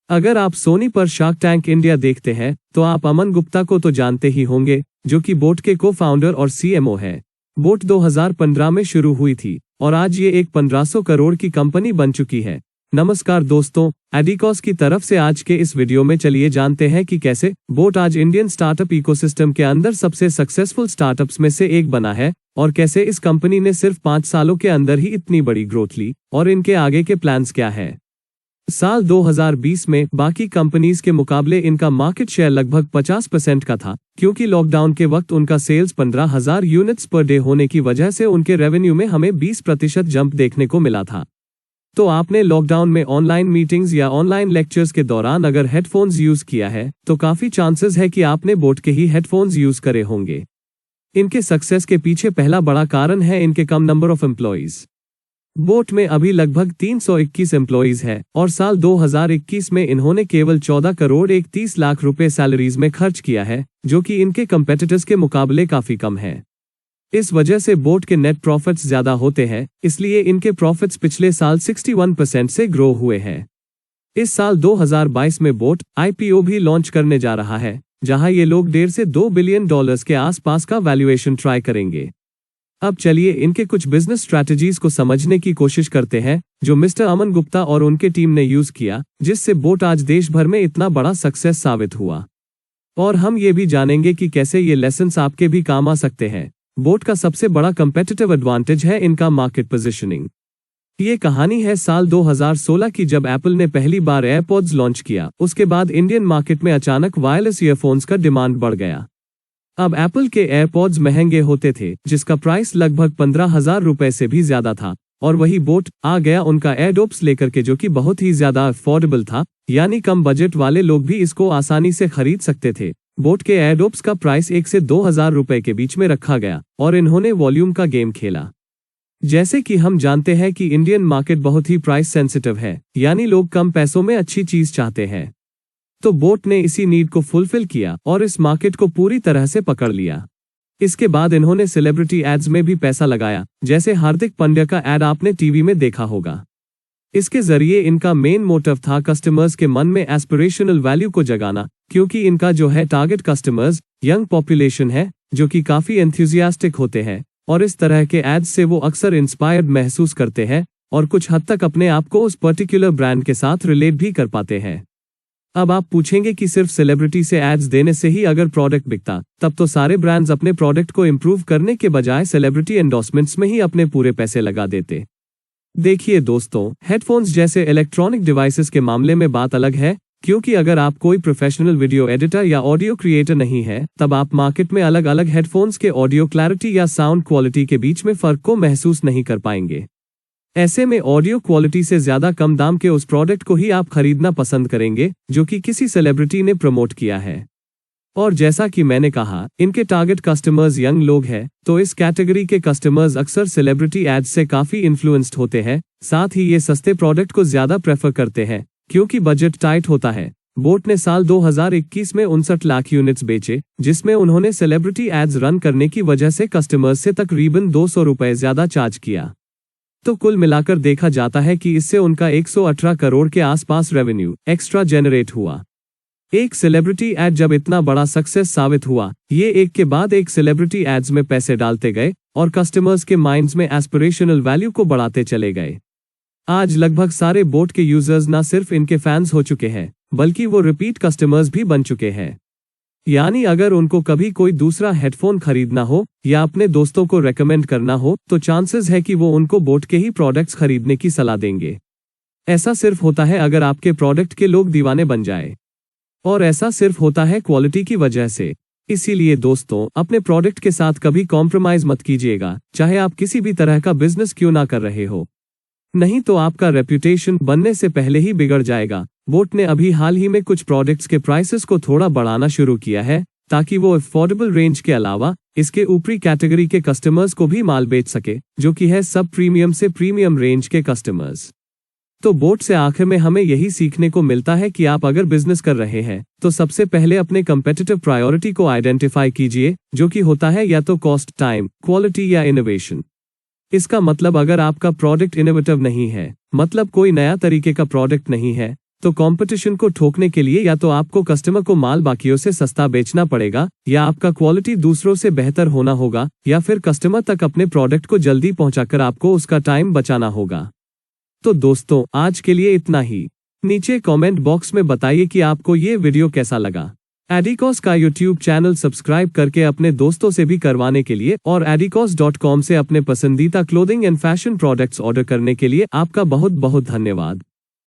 अगर आप सोनी पर शार्क टैंक इंडिया देखते हैं तो आप अमन गुप्ता को तो जानते ही होंगे, जो कि बोट के को फाउंडर और सीएमओ है। बोट 2015 में शुरू हुई थी और आज ये एक 1500 करोड़ की कंपनी बन चुकी है। नमस्कार दोस्तों, एडिकॉस की तरफ से आज के इस वीडियो में चलिए जानते हैं कि कैसे बोट आज इंडियन स्टार्टअप इकोसिस्टम के अंदर सबसे सक्सेसफुल स्टार्टअप्स में से एक बना है और कैसे इस कंपनी ने सिर्फ 5 सालों के अंदर ही इतनी बड़ी ग्रोथ ली और इनके आगे के प्लान्स क्या है। साल 2020 में बाकी कंपनीज के मुकाबले इनका मार्केट शेयर लगभग 50% का था, क्योंकि लॉकडाउन के वक्त उनका सेल्स 15,000 यूनिट्स पर डे होने की वजह से उनके रेवेन्यू में हमें 20% जंप देखने को मिला था। तो आपने लॉकडाउन में ऑनलाइन मीटिंग्स या ऑनलाइन लेक्चर्स के दौरान अगर हेडफोन्स यूज किया है तो काफी चांसेस है कि आपने बोट के ही हेडफोन्स यूज करे होंगे। इनके सक्सेस के पीछे पहला बड़ा कारण है इनके कम नंबर ऑफ एम्प्लॉइज। बोट में अभी लगभग 321 एम्प्लॉइज है और साल 2021 में इन्होंने केवल 14 करोड़ 31 लाख रुपए सैलरीज में खर्च किया है, जो कि इनके कंपेटिटर्स के मुकाबले काफी कम है। इस वजह से बोट के नेट प्रॉफिट्स ज्यादा होते हैं, इसलिए इनके प्रॉफिट्स पिछले साल 61% से ग्रो हुए हैं। इस साल 2022 में बोट आईपीओ भी लॉन्च करने जा रहा है, जहां ये लोग $1.5 से $2 बिलियन के आसपास का वैल्यूएशन ट्राई करेंगे। अब चलिए इनके कुछ बिजनेस स्ट्रैटेजीज को समझने की कोशिश करते हैं, जो मिस्टर अमन गुप्ता और उनके टीम ने यूज किया, जिससे बोट आज देश भर में इतना बड़ा सक्सेस साबित हुआ। और हम ये भी जानेंगे कि कैसे ये लेसन्स आपके भी काम आ सकते हैं। बोट का सबसे बड़ा कंपेटिटिव एडवांटेज है इनका मार्केट पोजीशनिंग। ये कहानी है साल 2016 की, जब एप्पल ने पहली बार एयरपॉड्स लॉन्च किया। उसके बाद इंडियन मार्केट में अचानक वायरलेस ईयरफोन्स का डिमांड बढ़ गया। अब एप्पल के एयरपॉड्स महंगे होते थे, जिसका प्राइस लगभग 15,000 रुपए से भी ज्यादा था, और वही बोट आ गया उनका एयरडोप्स लेकर के, जो कि बहुत ही ज्यादा अफोर्डेबल था, यानी कम बजट वाले लोग भी इसको आसानी से खरीद सकते थे। बोट के एयरडोप्स का प्राइस 1 से 2,000 रुपए के बीच में रखा गया और इन्होंने वॉल्यूम का गेम खेला। जैसे कि हम जानते हैं कि इंडियन मार्केट बहुत ही प्राइस सेंसिटिव है, यानी लोग कम पैसों में अच्छी चीज चाहते हैं। तो बोट ने इसी नीड को फुलफिल किया और इस मार्केट को पूरी तरह से पकड़ लिया। इसके बाद इन्होंने सेलिब्रिटी एड्स में भी पैसा लगाया, जैसे हार्दिक पांड्या का एड आपने टीवी में देखा होगा। इसके जरिए इनका मेन मोटिव था कस्टमर्स के मन में एस्पिरेशनल वैल्यू को जगाना, क्योंकि इनका जो है टारगेट कस्टमर्स यंग पॉपुलेशन है, जो कि काफी एंथुसियास्टिक होते हैं, और इस तरह के एड्स से वो अक्सर इंस्पायर्ड महसूस करते हैं और कुछ हद तक अपने आप को उस पर्टिकुलर ब्रांड के साथ रिलेट भी कर पाते हैं। अब आप पूछेंगे कि सिर्फ सेलिब्रिटी से एड्स देने से ही अगर प्रोडक्ट बिकता, तब तो सारे ब्रांड्स अपने प्रोडक्ट को इम्प्रूव करने के बजाय सेलिब्रिटी एंडोर्समेंट्स में ही अपने पूरे पैसे लगा देते। देखिए दोस्तों, हेडफोन्स जैसे इलेक्ट्रॉनिक डिवाइसेस के मामले में बात अलग है, क्योंकि अगर आप कोई प्रोफेशनल वीडियो एडिटर या ऑडियो क्रिएटर नहीं है, तब आप मार्केट में अलग अलग हेडफोन्स के ऑडियो क्लैरिटी या साउंड क्वालिटी के बीच में फर्क को महसूस नहीं कर पाएंगे। ऐसे में ऑडियो क्वालिटी से ज्यादा कम दाम के उस प्रोडक्ट को ही आप खरीदना पसंद करेंगे, जो कि किसी सेलिब्रिटी ने प्रमोट किया है। और जैसा कि मैंने कहा, इनके टारगेट कस्टमर्स यंग लोग हैं, तो इस कैटेगरी के कस्टमर्स अक्सर सेलिब्रिटी एड्स से काफी इन्फ्लुएंस्ड होते हैं। साथ ही ये सस्ते प्रोडक्ट को ज्यादा प्रेफर करते हैं, क्योंकि बजट टाइट होता है। बोट ने साल 2021 में 59 लाख यूनिट्स बेचे, जिसमें उन्होंने सेलिब्रिटी एड्स रन करने की वजह से कस्टमर्स से तकरीबन 200 रुपए ज्यादा चार्ज किया। तो कुल मिलाकर देखा जाता है कि इससे उनका 118 करोड़ के आसपास रेवेन्यू एक्स्ट्रा जनरेट हुआ। एक सेलिब्रिटी एड जब इतना बड़ा सक्सेस साबित हुआ, ये एक के बाद एक सेलिब्रिटी एड्स में पैसे डालते गए और कस्टमर्स के माइंड्स में एस्पिरेशनल वैल्यू को बढ़ाते चले गए। आज लगभग सारे बोट के यूजर्स ना सिर्फ इनके फैंस हो चुके हैं, बल्कि वो रिपीट कस्टमर्स भी बन चुके हैं। यानी अगर उनको कभी कोई दूसरा हेडफोन खरीदना हो या अपने दोस्तों को रेकमेंड करना हो, तो चांसेस है कि वो उनको बोट के ही प्रोडक्ट्स खरीदने की सलाह देंगे। ऐसा सिर्फ होता है अगर आपके प्रोडक्ट के लोग दीवाने बन जाए, और ऐसा सिर्फ होता है क्वालिटी की वजह से। इसीलिए दोस्तों, अपने प्रोडक्ट के साथ कभी कॉम्प्रोमाइज मत कीजिएगा, चाहे आप किसी भी तरह का बिजनेस क्यों ना कर रहे हो। नहीं तो आपका रेप्यूटेशन बनने से पहले ही बिगड़ जाएगा। बोट ने अभी हाल ही में कुछ प्रोडक्ट्स के प्राइसेस को थोड़ा बढ़ाना शुरू किया है, ताकि वो अफोर्डेबल रेंज के अलावा इसके ऊपरी कैटेगरी के कस्टमर्स को भी माल बेच सके, जो कि है सब प्रीमियम से प्रीमियम रेंज के कस्टमर्स। तो बोट से आखिर में हमें यही सीखने को मिलता है कि आप अगर बिजनेस कर रहे हैं, तो सबसे पहले अपने कंपेटिटिव प्रायोरिटी को आइडेंटिफाई कीजिए, जो कि होता है या तो कॉस्ट, टाइम, क्वालिटी या इनोवेशन। इसका मतलब अगर आपका प्रोडक्ट इनोवेटिव नहीं है, मतलब कोई नया तरीके का प्रोडक्ट नहीं है, तो कंपटीशन को ठोकने के लिए या तो आपको कस्टमर को माल बाकियों से सस्ता बेचना पड़ेगा, या आपका क्वालिटी दूसरों से बेहतर होना होगा, या फिर कस्टमर तक अपने प्रोडक्ट को जल्दी पहुंचाकर आपको उसका टाइम बचाना होगा। तो दोस्तों, आज के लिए इतना ही। नीचे कमेंट बॉक्स में बताइए कि आपको ये वीडियो कैसा लगा। एडिकॉस का यूट्यूब चैनल सब्सक्राइब करके अपने दोस्तों से भी करवाने के लिए और adicos.com से अपने पसंदीदा clothing and fashion products order करने के लिए आपका बहुत बहुत धन्यवाद।